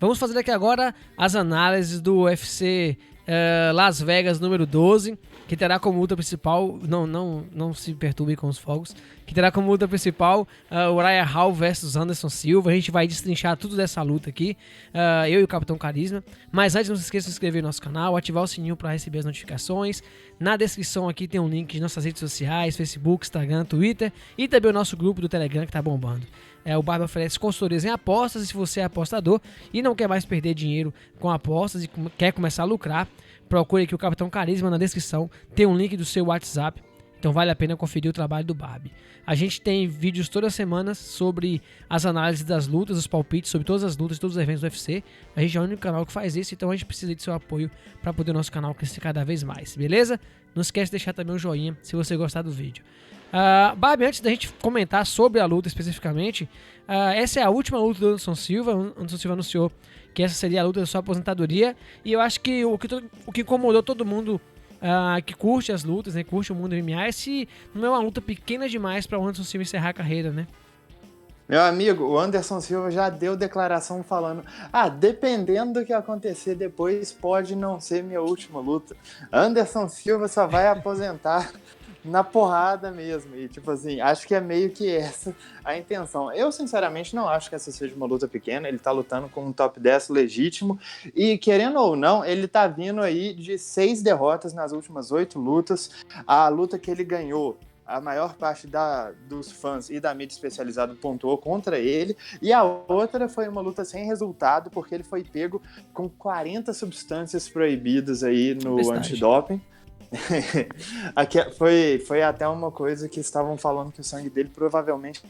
Vamos fazer aqui agora as análises do UFC Las Vegas número 12, que terá como luta principal, não se perturbe com os fogos, que terá como luta principal Uriah Hall versus Anderson Silva. A gente vai destrinchar tudo dessa luta aqui, eu e o Capitão Carisma. Mas antes, não se esqueça de se inscrever no nosso canal, ativar o sininho para receber as notificações. Na descrição aqui tem um link de nossas redes sociais, Facebook, Instagram, Twitter e também o nosso grupo do Telegram que tá bombando. O Barbie oferece consultorias em apostas, e se você é apostador e não quer mais perder dinheiro com apostas e quer começar a lucrar, procure aqui o Capitão Carisma na descrição, tem um link do seu WhatsApp, então vale a pena conferir o trabalho do Barbie. A gente tem vídeos todas as semanas sobre as análises das lutas, os palpites sobre todas as lutas, todos os eventos do UFC. A gente é o único canal que faz isso, então a gente precisa de seu apoio para poder o nosso canal crescer cada vez mais, beleza? Não esquece de deixar também um joinha se você gostar do vídeo. Barbie, antes da gente comentar sobre a luta especificamente, essa é a última luta do Anderson Silva. O Anderson Silva anunciou que essa seria a luta da sua aposentadoria, e eu acho que o que incomodou todo mundo que curte as lutas, né, curte o mundo MMA, é se não é uma luta pequena demais para o Anderson Silva encerrar a carreira, né? Meu amigo, o Anderson Silva já deu declaração falando: dependendo do que acontecer depois, pode não ser minha última luta. Anderson Silva só vai aposentar na porrada mesmo. E tipo assim, acho que é meio que essa a intenção. Eu sinceramente não acho que essa seja uma luta pequena. Ele tá lutando com um top 10 legítimo e, querendo ou não, ele tá vindo aí de 6 derrotas nas últimas 8 lutas. A luta que ele ganhou, a maior parte dos fãs e da mídia especializada pontuou contra ele, e a outra foi uma luta sem resultado, porque ele foi pego com 40 substâncias proibidas aí no antidoping. Aqui foi até uma coisa que estavam falando, que o sangue dele provavelmente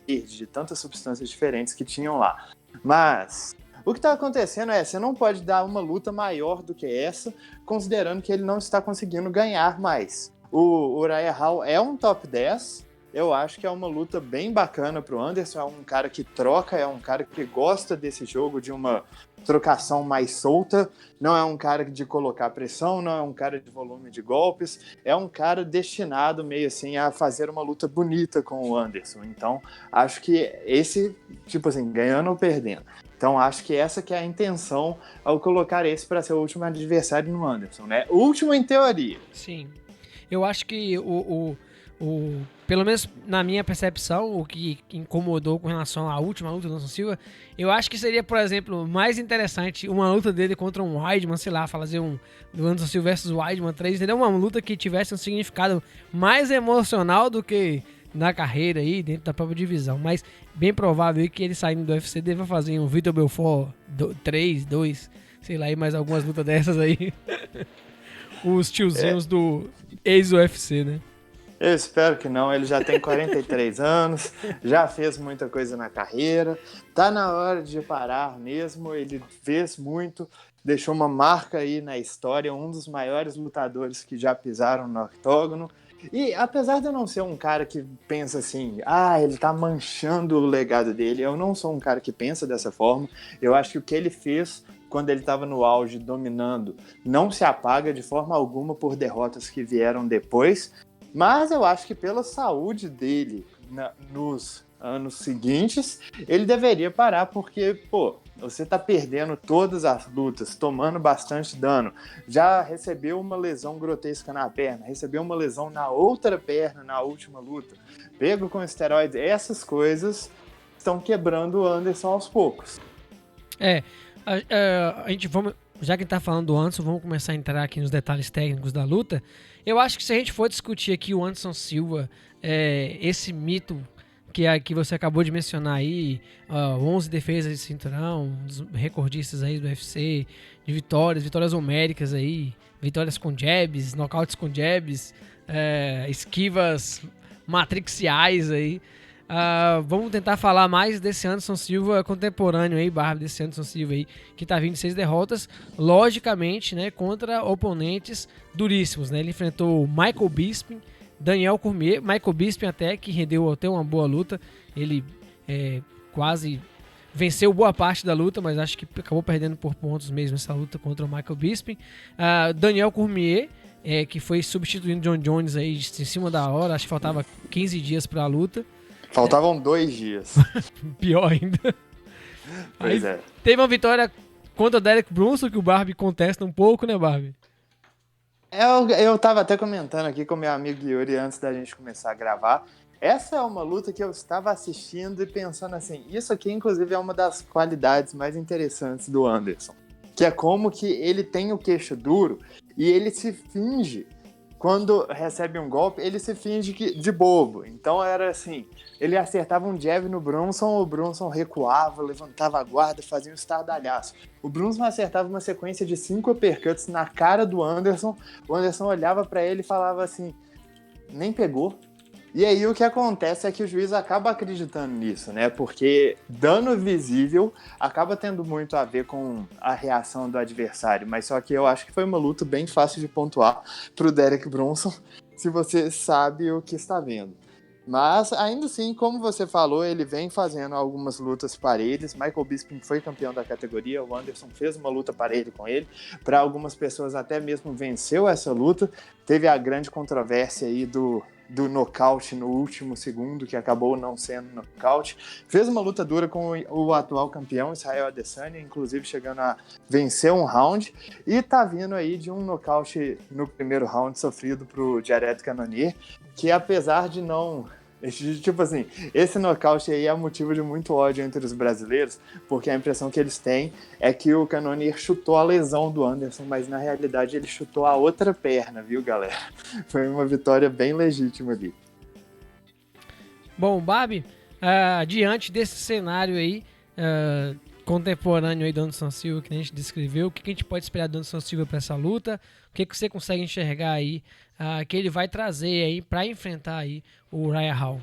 de tantas substâncias diferentes que tinham lá. Mas o que está acontecendo você não pode dar uma luta maior do que essa, considerando que ele não está conseguindo ganhar mais. O Uriah Hall é um top 10. Eu acho que é uma luta bem bacana pro Anderson. É um cara que troca, é um cara que gosta desse jogo, de uma trocação mais solta. Não é um cara de colocar pressão, não é um cara de volume de golpes. É um cara destinado meio assim a fazer uma luta bonita com o Anderson. Então, acho que esse, tipo assim, ganhando ou perdendo. Então, acho que essa que é a intenção ao colocar esse para ser o último adversário no Anderson, né? O último em teoria. Sim. Eu acho que pelo menos na minha percepção, o que incomodou com relação à última luta do Anderson Silva, eu acho que seria, por exemplo, mais interessante uma luta dele contra um Weidman, sei lá, fazer do Anderson Silva versus Weidman 3, entendeu? Uma luta que tivesse um significado mais emocional do que na carreira aí, dentro da própria divisão. Mas bem provável que ele saindo do UFC deva fazer um Vitor Belfort 3, 2, sei lá, e mais algumas lutas dessas aí. Os tiozinhos do ex-UFC, né? Eu espero que não, ele já tem 43 anos, já fez muita coisa na carreira, tá na hora de parar mesmo, ele fez muito, deixou uma marca aí na história, um dos maiores lutadores que já pisaram no octógono. E apesar de eu não ser um cara que pensa assim, ele tá manchando o legado dele, eu não sou um cara que pensa dessa forma. Eu acho que o que ele fez quando ele estava no auge, dominando, não se apaga de forma alguma por derrotas que vieram depois. Mas eu acho que pela saúde dele nos anos seguintes, ele deveria parar, porque, você tá perdendo todas as lutas, tomando bastante dano, já recebeu uma lesão grotesca na perna, recebeu uma lesão na outra perna na última luta, pego com esteroides, essas coisas estão quebrando o Anderson aos poucos. A gente já que tá falando do Anderson, vamos começar a entrar aqui nos detalhes técnicos da luta. Eu acho que se a gente for discutir aqui o Anderson Silva, esse mito que você acabou de mencionar aí, 11 defesas de cinturão, um dos recordistas aí do UFC, de vitórias homéricas aí, vitórias com jabs, nocautes com jabs, esquivas matrixiais aí. Vamos tentar falar mais desse Anderson Silva contemporâneo aí, desse Anderson Silva aí, que tá vindo de 6 derrotas, logicamente, né, contra oponentes duríssimos, né? Ele enfrentou Michael Bisping, Daniel Cormier, Michael Bisping até, que rendeu até uma boa luta. Ele quase venceu boa parte da luta, mas acho que acabou perdendo por pontos mesmo essa luta contra o Michael Bisping. Daniel Cormier, que foi substituindo John Jones aí em cima da hora, acho que faltava 15 dias pra luta. Faltavam 2 dias. Pior ainda. Pois Aí é. teve uma vitória contra o Derek Brunson, que o Barbie contesta um pouco, né, Barbie? Eu tava até comentando aqui com meu amigo Yuri antes da gente começar a gravar. Essa é uma luta que eu estava assistindo e pensando assim, isso aqui inclusive é uma das qualidades mais interessantes do Anderson, que é como que ele tem o queixo duro e ele se finge, quando recebe um golpe, ele se finge de bobo. Então era assim, ele acertava um jab no Brunson, o Brunson recuava, levantava a guarda, fazia um estardalhaço. O Brunson acertava uma sequência de 5 uppercuts na cara do Anderson, o Anderson olhava pra ele e falava assim, nem pegou. E aí o que acontece é que o juiz acaba acreditando nisso, né? Porque dano visível acaba tendo muito a ver com a reação do adversário. Mas só que eu acho que foi uma luta bem fácil de pontuar pro Derek Brunson, se você sabe o que está vendo. Mas ainda assim, como você falou, ele vem fazendo algumas lutas parelhas. Michael Bisping foi campeão da categoria, o Anderson fez uma luta parelha com ele. Para algumas pessoas até mesmo venceu essa luta. Teve a grande controvérsia aí do nocaute no último segundo, que acabou não sendo nocaute. Fez uma luta dura com o atual campeão, Israel Adesanya, inclusive chegando a vencer um round. E tá vindo aí de um nocaute no primeiro round sofrido pro Jared Cannonier, que apesar de não... Tipo assim, esse nocaute aí é motivo de muito ódio entre os brasileiros, porque a impressão que eles têm é que o Cannonier chutou a lesão do Anderson, mas na realidade ele chutou a outra perna, viu, galera? Foi uma vitória bem legítima ali. Bom, Babi, diante desse cenário aí, contemporâneo aí do Anderson Silva que a gente descreveu, o que a gente pode esperar do Anderson Silva para essa luta? O que você consegue enxergar aí que ele vai trazer aí para enfrentar aí o Uriah Hall?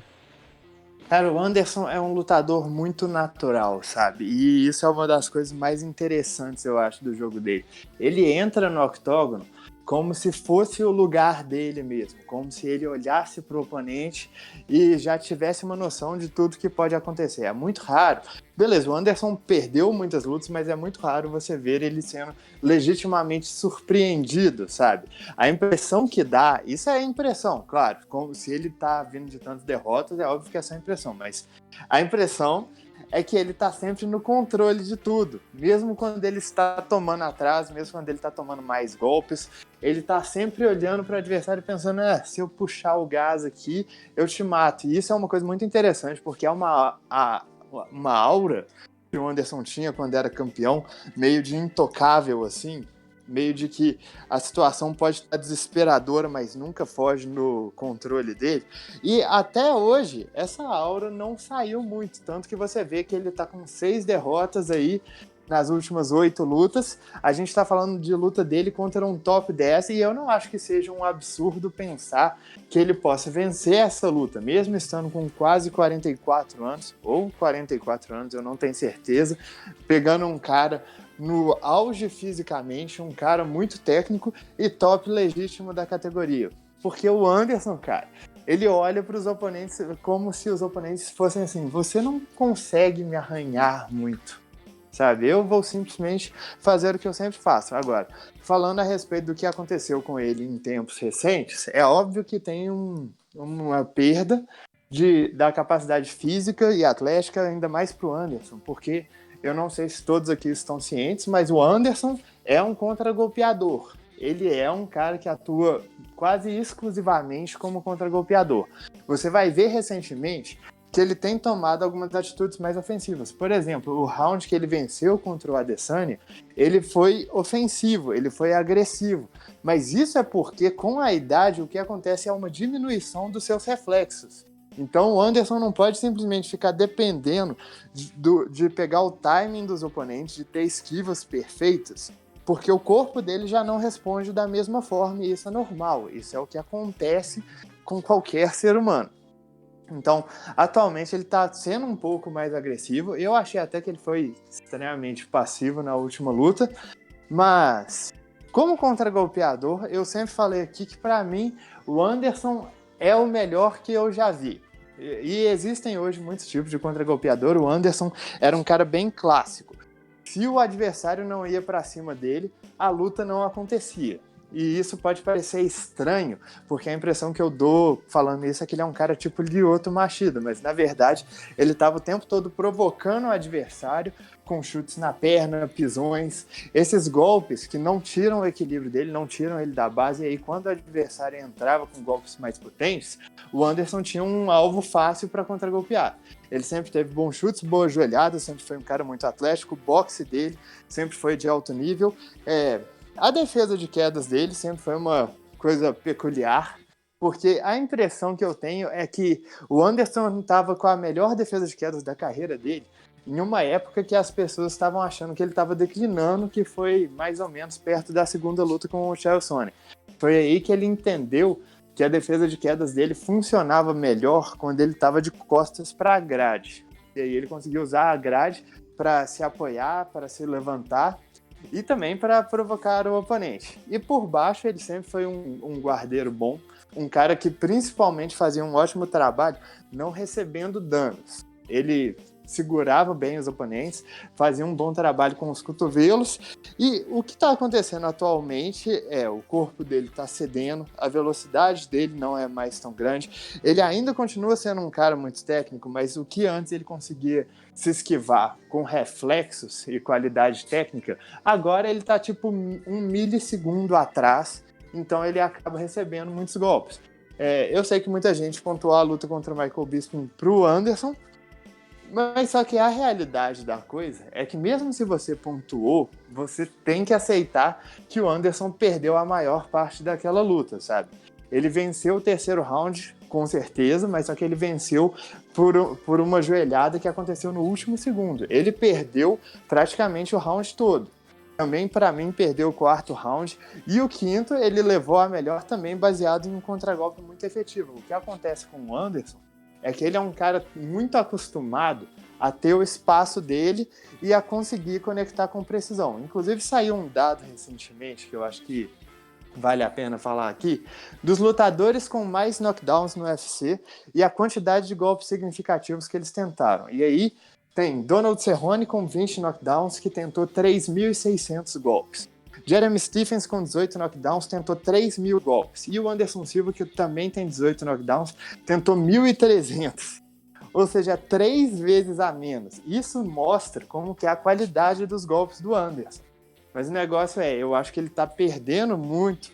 Cara, o Anderson é um lutador muito natural, sabe? E isso é uma das coisas mais interessantes, eu acho, do jogo dele. Ele entra no octógono como se fosse o lugar dele mesmo, como se ele olhasse para o oponente e já tivesse uma noção de tudo que pode acontecer. É muito raro. Beleza, o Anderson perdeu muitas lutas, mas é muito raro você ver ele sendo legitimamente surpreendido, sabe? A impressão que dá, isso é impressão, claro, como se ele tá vindo de tantas derrotas, é óbvio que é só impressão, mas a impressão é que ele tá sempre no controle de tudo. Mesmo quando ele está tomando atrás, mesmo quando ele tá tomando mais golpes, ele tá sempre olhando para o adversário pensando, se eu puxar o gás aqui, eu te mato. E isso é uma coisa muito interessante, porque é uma aura que o Anderson tinha quando era campeão, meio de intocável, assim, meio de que a situação pode estar desesperadora, mas nunca foge no controle dele. E até hoje, essa aura não saiu muito, tanto que você vê que ele tá com 6 derrotas aí nas últimas 8 lutas. A gente tá falando de luta dele contra um top 10 e eu não acho que seja um absurdo pensar que ele possa vencer essa luta, mesmo estando com quase 44 anos, ou 44 anos, eu não tenho certeza, pegando um cara no auge fisicamente, um cara muito técnico e top legítimo da categoria. Porque o Anderson, cara, ele olha para os oponentes como se os oponentes fossem assim, você não consegue me arranhar muito, sabe? Eu vou simplesmente fazer o que eu sempre faço. Agora, falando a respeito do que aconteceu com ele em tempos recentes, é óbvio que tem uma perda da capacidade física e atlética, ainda mais para o Anderson, porque eu não sei se todos aqui estão cientes, mas o Anderson é um contragolpeador. Ele é um cara que atua quase exclusivamente como contragolpeador. Você vai ver recentemente que ele tem tomado algumas atitudes mais ofensivas. Por exemplo, o round que ele venceu contra o Adesanya, ele foi ofensivo, ele foi agressivo. Mas isso é porque, com a idade, o que acontece é uma diminuição dos seus reflexos. Então o Anderson não pode simplesmente ficar dependendo de pegar o timing dos oponentes, de ter esquivas perfeitas, porque o corpo dele já não responde da mesma forma e isso é normal, isso é o que acontece com qualquer ser humano. Então, atualmente ele está sendo um pouco mais agressivo, eu achei até que ele foi extremamente passivo na última luta, mas como contragolpeador, eu sempre falei aqui que para mim o Anderson é o melhor que eu já vi. E existem hoje muitos tipos de contragolpeador. O Anderson era um cara bem clássico. Se o adversário não ia para cima dele, a luta não acontecia. E isso pode parecer estranho, porque a impressão que eu dou falando isso é que ele é um cara tipo Lyoto Machida, mas na verdade ele estava o tempo todo provocando o adversário com chutes na perna, pisões, esses golpes que não tiram o equilíbrio dele, não tiram ele da base, e aí quando o adversário entrava com golpes mais potentes, o Anderson tinha um alvo fácil para contragolpear. Ele sempre teve bons chutes, boas joelhadas, sempre foi um cara muito atlético, o boxe dele sempre foi de alto nível. A defesa de quedas dele sempre foi uma coisa peculiar, porque a impressão que eu tenho é que o Anderson estava com a melhor defesa de quedas da carreira dele em uma época que as pessoas estavam achando que ele estava declinando, que foi mais ou menos perto da segunda luta com o Chael Sonnen. Foi aí que ele entendeu que a defesa de quedas dele funcionava melhor quando ele estava de costas para a grade. E aí ele conseguiu usar a grade para se apoiar, para se levantar e também para provocar o oponente. E por baixo ele sempre foi um guardeiro bom, um cara que principalmente fazia um ótimo trabalho não recebendo danos. Ele segurava bem os oponentes, fazia um bom trabalho com os cotovelos, e o que está acontecendo atualmente é o corpo dele está cedendo, a velocidade dele não é mais tão grande, ele ainda continua sendo um cara muito técnico, mas o que antes ele conseguia se esquivar com reflexos e qualidade técnica, agora ele está tipo 1 milissegundo atrás, então ele acaba recebendo muitos golpes. Eu sei que muita gente pontuou a luta contra o Michael Bisping pro Anderson, mas só que a realidade da coisa é que mesmo se você pontuou, você tem que aceitar que o Anderson perdeu a maior parte daquela luta, sabe? Ele venceu o terceiro round, com certeza, mas só que ele venceu por uma joelhada que aconteceu no último segundo. Ele perdeu praticamente o round todo. Também, para mim, perdeu o quarto round. E o quinto, ele levou a melhor também, baseado em um contragolpe muito efetivo. O que acontece com o Anderson é que ele é um cara muito acostumado a ter o espaço dele e a conseguir conectar com precisão. Inclusive, saiu um dado recentemente, que eu acho que vale a pena falar aqui, dos lutadores com mais knockdowns no UFC e a quantidade de golpes significativos que eles tentaram. E aí tem Donald Cerrone com 20 knockdowns, que tentou 3.600 golpes. Jeremy Stephens com 18 knockdowns tentou 3.000 golpes. E o Anderson Silva, que também tem 18 knockdowns, tentou 1.300. Ou seja, 3 vezes a menos. Isso mostra como que é a qualidade dos golpes do Anderson. Mas o negócio eu acho que ele tá perdendo muito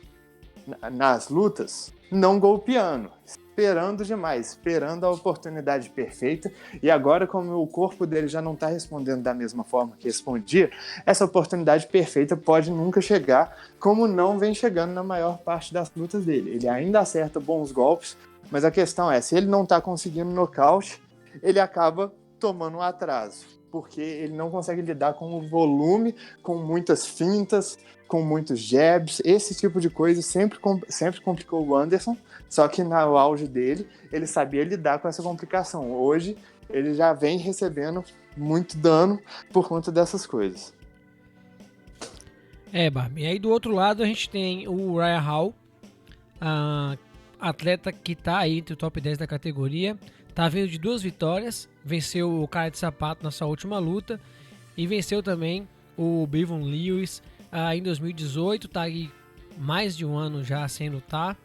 nas lutas, não golpeando, esperando demais, esperando a oportunidade perfeita, e agora como o corpo dele já não está respondendo da mesma forma que respondia, essa oportunidade perfeita pode nunca chegar, como não vem chegando na maior parte das lutas dele. Ele ainda acerta bons golpes, mas a questão se ele não está conseguindo nocaute, ele acaba tomando um atraso, porque ele não consegue lidar com o volume, com muitas fintas, com muitos jabs, esse tipo de coisa sempre complicou o Anderson, só que no auge dele, ele sabia lidar com essa complicação. Hoje, ele já vem recebendo muito dano por conta dessas coisas. Barbie. E aí do outro lado a gente tem o Uriah Hall, atleta que tá aí entre o top 10 da categoria, tá vindo de 2 vitórias, venceu o cara de sapato na sua última luta e venceu também o Bevon Lewis em 2018, tá aí mais de um ano já sem lutar.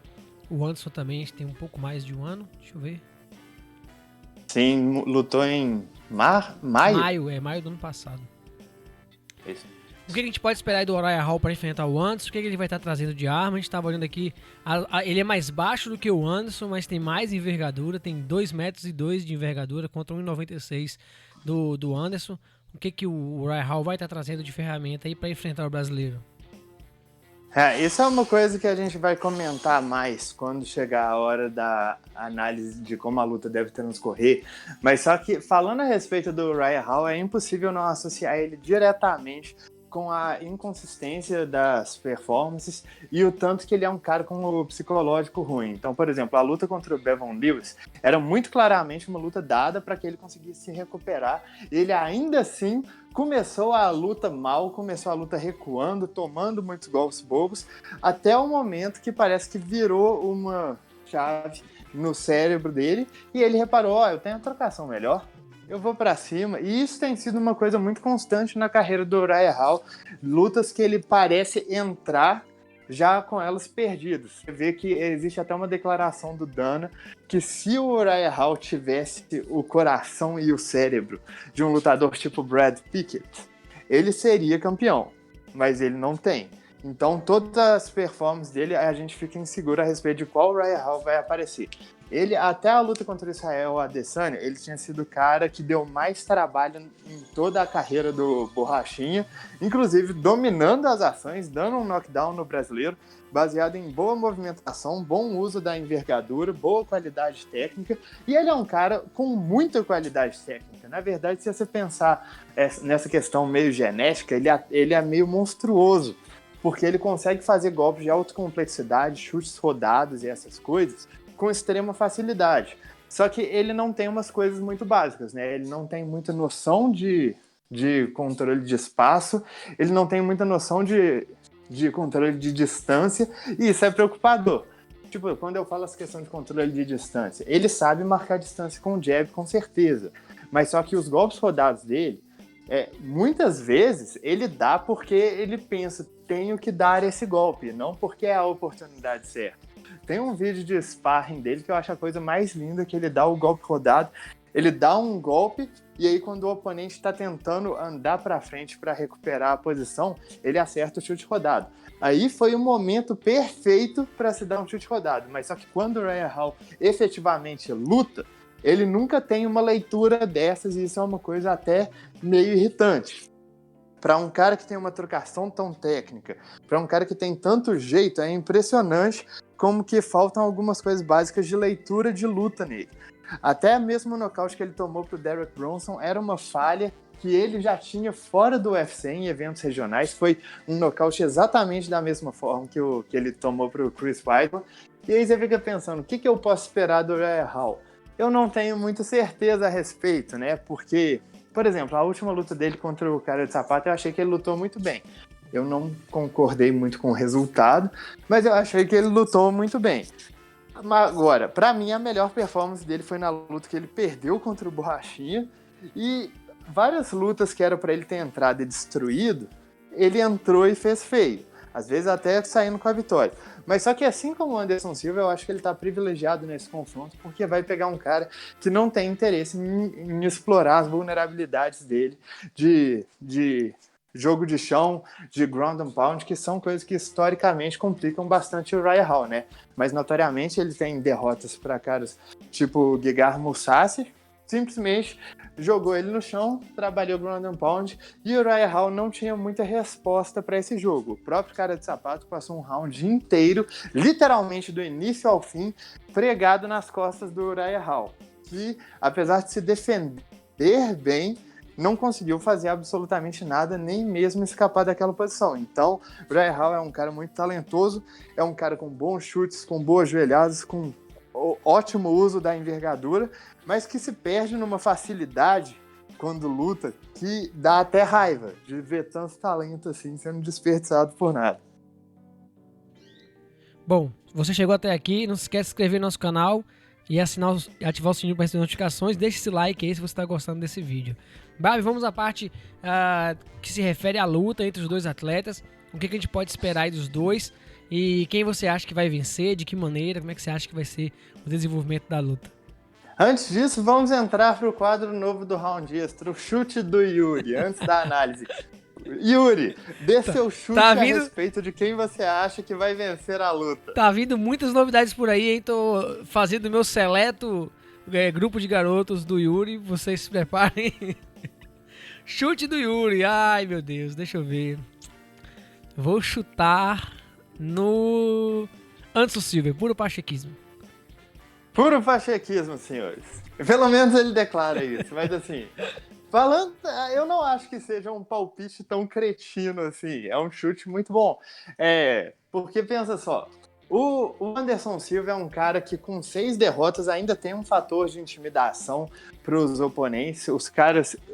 O Anderson também tem um pouco mais de um ano, deixa eu ver. Sim, lutou em maio? Maio do ano passado. Isso. O que a gente pode esperar aí do Uriah Hall para enfrentar o Anderson? O que ele vai estar trazendo de arma? A gente estava olhando aqui, ele é mais baixo do que o Anderson, mas tem mais envergadura, tem 2,2 metros de envergadura contra 1,96 do Anderson. O que o Uriah Hall vai estar trazendo de ferramenta aí para enfrentar o brasileiro? Isso é uma coisa que a gente vai comentar mais quando chegar a hora da análise de como a luta deve transcorrer, mas só que falando a respeito do Uriah Hall, é impossível não associar ele diretamente com a inconsistência das performances e o tanto que ele é um cara com o psicológico ruim. Então, por exemplo, a luta contra o Bevon Lewis era muito claramente uma luta dada para que ele conseguisse se recuperar. Ele ainda assim começou a luta mal, começou a luta recuando, tomando muitos golpes bobos, até o momento que parece que virou uma chave no cérebro dele e ele reparou, eu tenho a trocação melhor, eu vou pra cima. E isso tem sido uma coisa muito constante na carreira do Uriah Hall. Lutas que ele parece entrar já com elas perdidas. Você vê que existe até uma declaração do Dana que se o Uriah Hall tivesse o coração e o cérebro de um lutador tipo Brad Pickett, ele seria campeão, mas ele não tem. Então todas as performances dele a gente fica inseguro a respeito de qual Uriah Hall vai aparecer. Ele, até a luta contra o Israel Adesanya, ele tinha sido o cara que deu mais trabalho em toda a carreira do Borrachinha, inclusive dominando as ações, dando um knockdown no brasileiro, baseado em boa movimentação, bom uso da envergadura, boa qualidade técnica, e ele é um cara com muita qualidade técnica. Na verdade, se você pensar nessa questão meio genética, ele é meio monstruoso, porque ele consegue fazer golpes de alta complexidade, chutes rodados e essas coisas, com extrema facilidade. Só que ele não tem umas coisas muito básicas, né? Ele não tem muita noção de controle de espaço, ele não tem muita noção de controle de distância, e isso é preocupador. Tipo, quando eu falo essa questão de controle de distância, ele sabe marcar distância com o jab, com certeza. Mas só que os golpes rodados dele, muitas vezes, ele dá porque ele pensa, tenho que dar esse golpe, não porque é a oportunidade certa. Tem um vídeo de sparring dele que eu acho a coisa mais linda, que ele dá o golpe rodado, ele dá um golpe, e aí quando o oponente está tentando andar para frente para recuperar a posição, ele acerta o chute rodado. Aí foi o momento perfeito para se dar um chute rodado, mas só que quando o Uriah Hall efetivamente luta, ele nunca tem uma leitura dessas, e isso é uma coisa até meio irritante. Para um cara que tem uma trocação tão técnica, para um cara que tem tanto jeito, é impressionante como que faltam algumas coisas básicas de leitura de luta nele. Até mesmo o nocaute que ele tomou pro Derek Bronson era uma falha que ele já tinha fora do UFC em eventos regionais. Foi um nocaute exatamente da mesma forma que ele tomou pro Chris Weidman. E aí você fica pensando, o que eu posso esperar do Uriah Hall? Eu não tenho muita certeza a respeito, né? Porque, por exemplo, a última luta dele contra o cara de sapato, eu achei que ele lutou muito bem. Eu não concordei muito com o resultado, mas eu achei que ele lutou muito bem. Agora, pra mim, a melhor performance dele foi na luta que ele perdeu contra o Borrachinha, e várias lutas que era pra ele ter entrado e destruído, ele entrou e fez feio. Às vezes até saindo com a vitória. Mas só que assim como o Anderson Silva, eu acho que ele tá privilegiado nesse confronto, porque vai pegar um cara que não tem interesse em explorar as vulnerabilidades dele de jogo de chão, de ground and pound, que são coisas que historicamente complicam bastante o Uriah Hall, né? Mas notoriamente ele tem derrotas para caras tipo Gegard Mousasi, simplesmente jogou ele no chão, trabalhou ground and pound, e o Uriah Hall não tinha muita resposta para esse jogo. O próprio cara de sapato passou um round inteiro, literalmente do início ao fim, pregado nas costas do Uriah Hall, que apesar de se defender bem, não conseguiu fazer absolutamente nada, nem mesmo escapar daquela posição. Então, o Uriah Hall é um cara muito talentoso, é um cara com bons chutes, com boas joelhadas, com ótimo uso da envergadura, mas que se perde numa facilidade quando luta que dá até raiva de ver tanto talento assim sendo desperdiçado por nada. Bom, você chegou até aqui, não se esquece de se inscrever no nosso canal e ativar o sininho para receber notificações. Deixe esse like aí se você está gostando desse vídeo. Babi, vamos à parte que se refere à luta entre os dois atletas. O que a gente pode esperar aí dos dois e quem você acha que vai vencer, de que maneira, como é que você acha que vai ser o desenvolvimento da luta? Antes disso, vamos entrar para o quadro novo do Round Extra, o chute do Yuri, antes da análise. Yuri, dê seu chute a respeito de quem você acha que vai vencer a luta. Tá vindo muitas novidades por aí, hein? Tô fazendo o meu seleto grupo de garotos do Yuri, vocês se preparem. Chute do Yuri, ai meu Deus, deixa eu ver. Vou chutar no Anderson Silva, puro pachequismo. Puro pachequismo, senhores. Pelo menos ele declara isso, mas assim, falando, eu não acho que seja um palpite tão cretino assim, é um chute muito bom. Porque pensa só, O Anderson Silva é um cara que com 6 derrotas ainda tem um fator de intimidação para os oponentes.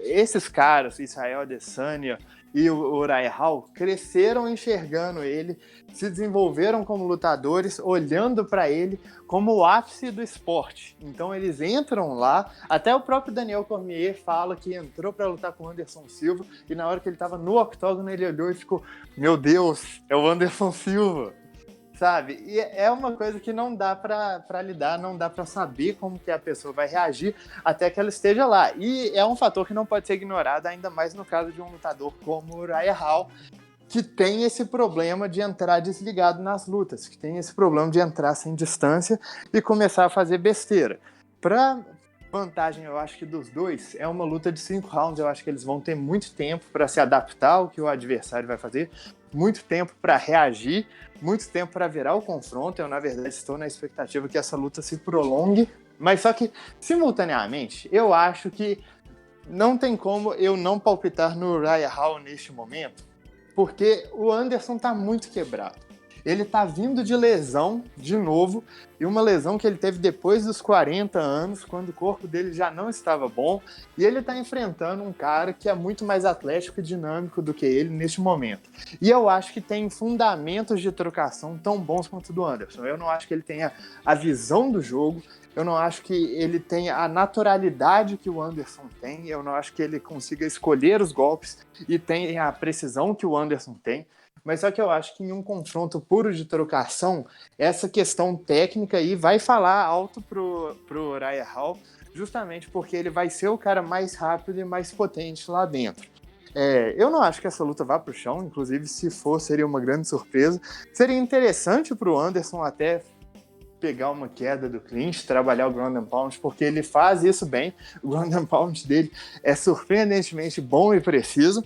Esses caras, Israel Adesanya e o Uriah Hall, cresceram enxergando ele, se desenvolveram como lutadores, olhando para ele como o ápice do esporte. Então eles entram lá, até o próprio Daniel Cormier fala que entrou para lutar com o Anderson Silva e na hora que ele estava no octógono ele olhou e ficou, meu Deus, é o Anderson Silva. Sabe? E é uma coisa que não dá pra lidar, não dá pra saber como que a pessoa vai reagir até que ela esteja lá. E é um fator que não pode ser ignorado, ainda mais no caso de um lutador como o Uriah Hall, que tem esse problema de entrar desligado nas lutas, que tem esse problema de entrar sem distância e começar a fazer besteira. Pra vantagem, eu acho que dos dois, é uma luta de 5 rounds, eu acho que eles vão ter muito tempo para se adaptar ao que o adversário vai fazer, muito tempo para reagir, muito tempo para virar o confronto. Eu, na verdade, estou na expectativa que essa luta se prolongue, mas só que, simultaneamente, eu acho que não tem como eu não palpitar no Uriah Hall neste momento, porque o Anderson tá muito quebrado. Ele tá vindo de lesão, de novo, e uma lesão que ele teve depois dos 40 anos, quando o corpo dele já não estava bom, e ele tá enfrentando um cara que é muito mais atlético e dinâmico do que ele neste momento. E eu acho que tem fundamentos de trocação tão bons quanto o do Anderson. Eu não acho que ele tenha a visão do jogo, eu não acho que ele tenha a naturalidade que o Anderson tem, eu não acho que ele consiga escolher os golpes e tenha a precisão que o Anderson tem. Mas só que eu acho que em um confronto puro de trocação, essa questão técnica aí vai falar alto pro Uriah Hall, justamente porque ele vai ser o cara mais rápido e mais potente lá dentro. Eu não acho que essa luta vá pro chão, inclusive se for seria uma grande surpresa. Seria interessante pro Anderson até pegar uma queda do clinch, trabalhar o ground and pound, porque ele faz isso bem. O ground and pound dele é surpreendentemente bom e preciso.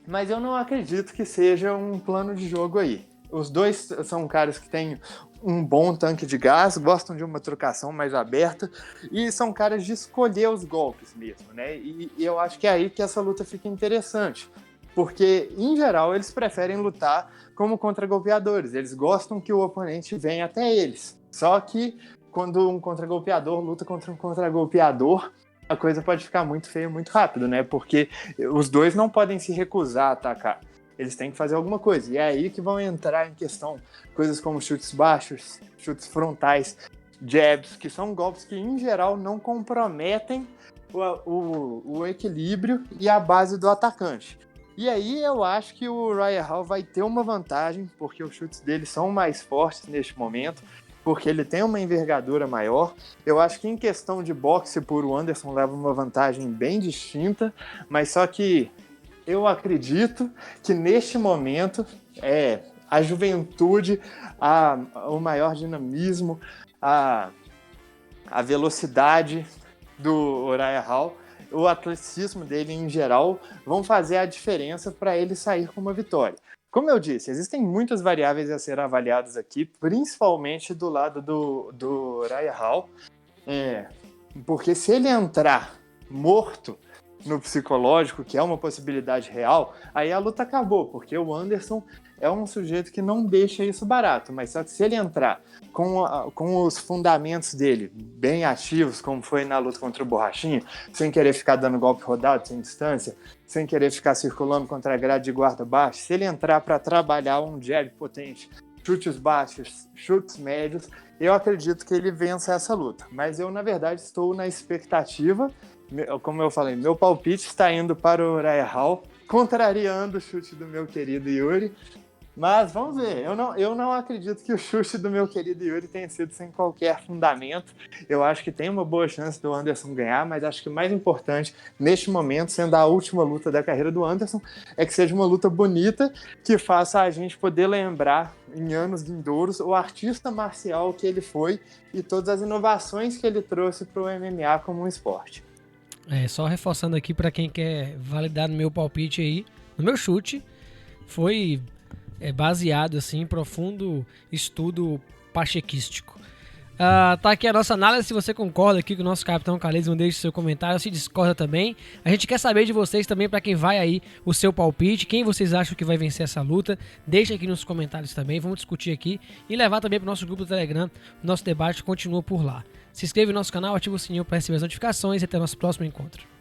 Mas eu não acredito que seja um plano de jogo aí. Os dois são caras que têm um bom tanque de gás, gostam de uma trocação mais aberta e são caras de escolher os golpes mesmo, né? E eu acho que é aí que essa luta fica interessante, porque, em geral, eles preferem lutar como contragolpeadores. Eles gostam que o oponente venha até eles. Só que, quando um contragolpeador luta contra um contragolpeador, a coisa pode ficar muito feia muito rápido, né? Porque os dois não podem se recusar a atacar. Eles têm que fazer alguma coisa. E é aí que vão entrar em questão coisas como chutes baixos, chutes frontais, jabs, que são golpes que, em geral, não comprometem o equilíbrio e a base do atacante. E aí eu acho que o Uriah Hall vai ter uma vantagem, porque os chutes dele são mais fortes neste momento, porque ele tem uma envergadura maior. Eu acho que em questão de boxe puro, o Anderson leva uma vantagem bem distinta, mas só que eu acredito que neste momento a juventude, o maior dinamismo, a velocidade do Uriah Hall, o atleticismo dele em geral vão fazer a diferença para ele sair com uma vitória. Como eu disse, existem muitas variáveis a ser avaliadas aqui, principalmente do lado do Uriah Hall, porque se ele entrar morto no psicológico, que é uma possibilidade real, aí a luta acabou, porque o Anderson é um sujeito que não deixa isso barato, mas só que se ele entrar com os fundamentos dele bem ativos, como foi na luta contra o Borrachinha, sem querer ficar dando golpe rodado, sem distância, sem querer ficar circulando contra a grade de guarda baixa, se ele entrar para trabalhar um jab potente, chutes baixos, chutes médios, eu acredito que ele vença essa luta. Mas eu, na verdade, estou na expectativa, como eu falei, meu palpite está indo para o Uriah Hall, contrariando o chute do meu querido Yuri. Mas vamos ver, eu não acredito que o chute do meu querido Yuri tenha sido sem qualquer fundamento. Eu acho que tem uma boa chance do Anderson ganhar, mas acho que o mais importante neste momento, sendo a última luta da carreira do Anderson, é que seja uma luta bonita, que faça a gente poder lembrar em anos vindouros o artista marcial que ele foi e todas as inovações que ele trouxe para o MMA como um esporte. Só reforçando aqui para quem quer validar no meu palpite aí, no meu chute, foi baseado assim, em profundo estudo pachequístico. Tá aqui a nossa análise. Se você concorda aqui com o nosso Capitão Carisma, deixe seu comentário. Se discorda também. A gente quer saber de vocês também, para quem vai aí, o seu palpite. Quem vocês acham que vai vencer essa luta. Deixa aqui nos comentários também. Vamos discutir aqui e levar também pro nosso grupo do Telegram. O nosso debate continua por lá. Se inscreva no nosso canal, ativa o sininho para receber as notificações e até o nosso próximo encontro.